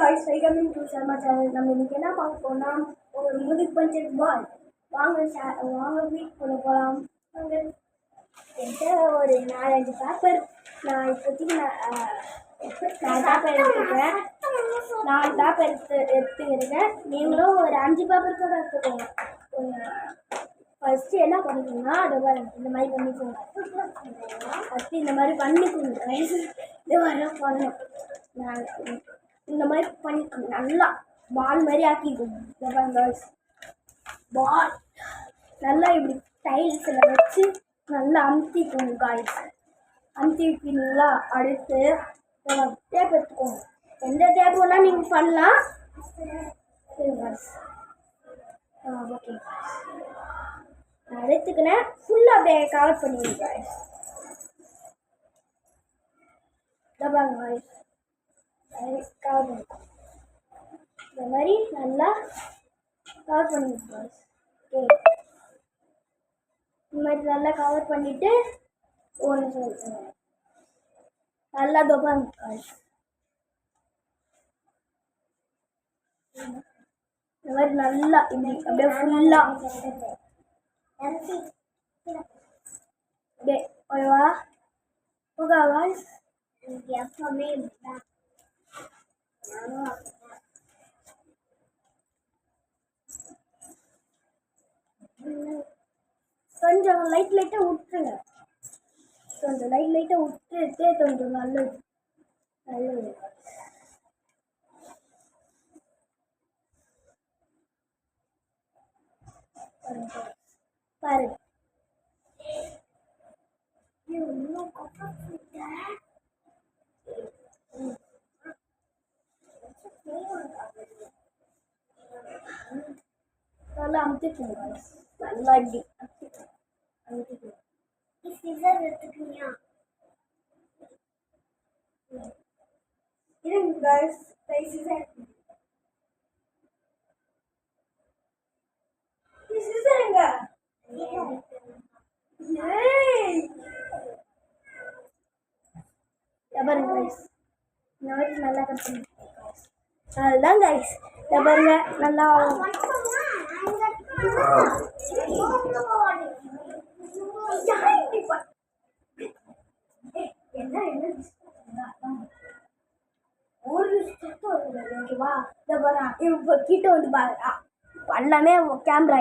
guys, welcome to Sharma channel. நம்ம இன்னைக்கு என்ன பார்க்க போறோம்னா ஒரு மியூசிக் பஞ்செட் பால். வாங்க வீட்டுக்குள்ள போகலாம். வாங்க. என்கிட்ட ஒரு 4-5 பேப்பர் நான் இப்போதைக்கு நான் பேப்பர் எடுத்துக்கிறேன். 4 பேப்பர் எடுத்துக்கிறேன். நீங்களும் ஒரு 5 பேப்பர் கூட எடுத்துக்கோங்க. ஃபஸ்ட்டு என்ன பண்ணிக்கோங்கன்னா இந்த மாதிரி பண்ணிக்கோங்க. ஃபஸ்ட்டு இந்த மாதிரி பண்ணிக்கோங்க. இது வர பண்ணணும். இந்த மாதிரி பண்ணிக்கோங்க. நல்லா பால் மாதிரி ஆக்கிக்கோங்க. பால் நல்லா இப்படி டைல்ஸில் வச்சு நல்லா அமுத்திக்கோங்க காய்ஸ். அமுத்தி வைக்கிறீங்களா? அடுத்து டேப் எடுத்துக்கோங்க. எந்த டேப் வேணால் நீங்கள் பண்ணலாம். ஓகே, நான் எடுத்துக்கினேன். ஃபுல்லாக அப்படியே கவர் பண்ணிடுங்க காய்ஸ். டபாங்க காய்ஸ், கவர் பண்ணிக்கோங்க. இந்த மாதிரி நல்லா கவர் பண்ணிடுங்க காய்ஸ். ஓகே, இந்த மாதிரி நல்லா கவர் பண்ணிவிட்டு ஒன்று சொல்லுங்க. நல்லா டபாங்க காய்ஸ். இந்த மாதிரி நல்லா இப்படி அப்படியே ஃபுல்லாக அப்படியே ஓகேவா? ஓகே காய்ஸ், எப்பவுமே கொஞ்சம் லைட்டாக விட்டுருங்க. கொஞ்சம் லைட்டாக விட்டுட்டு கொஞ்சம் நல்லது பாருங்க. நல்லா அமுத்திக்கோங்க. நல்லா இப்படி அமுத்திக்கோங்க. எடுத்துக்கிறியா? இருங்க guys, சிசர் எங்க? பாருங்க guys, இந்த மாதிரி நல்லா கட் பண்ணிக்கோங்க. அதுதான் guys, பாருங்க நல்லா ஓகேவா? இப்போ கிட்ட வந்து பாருங்க, எல்லாமே கேமரா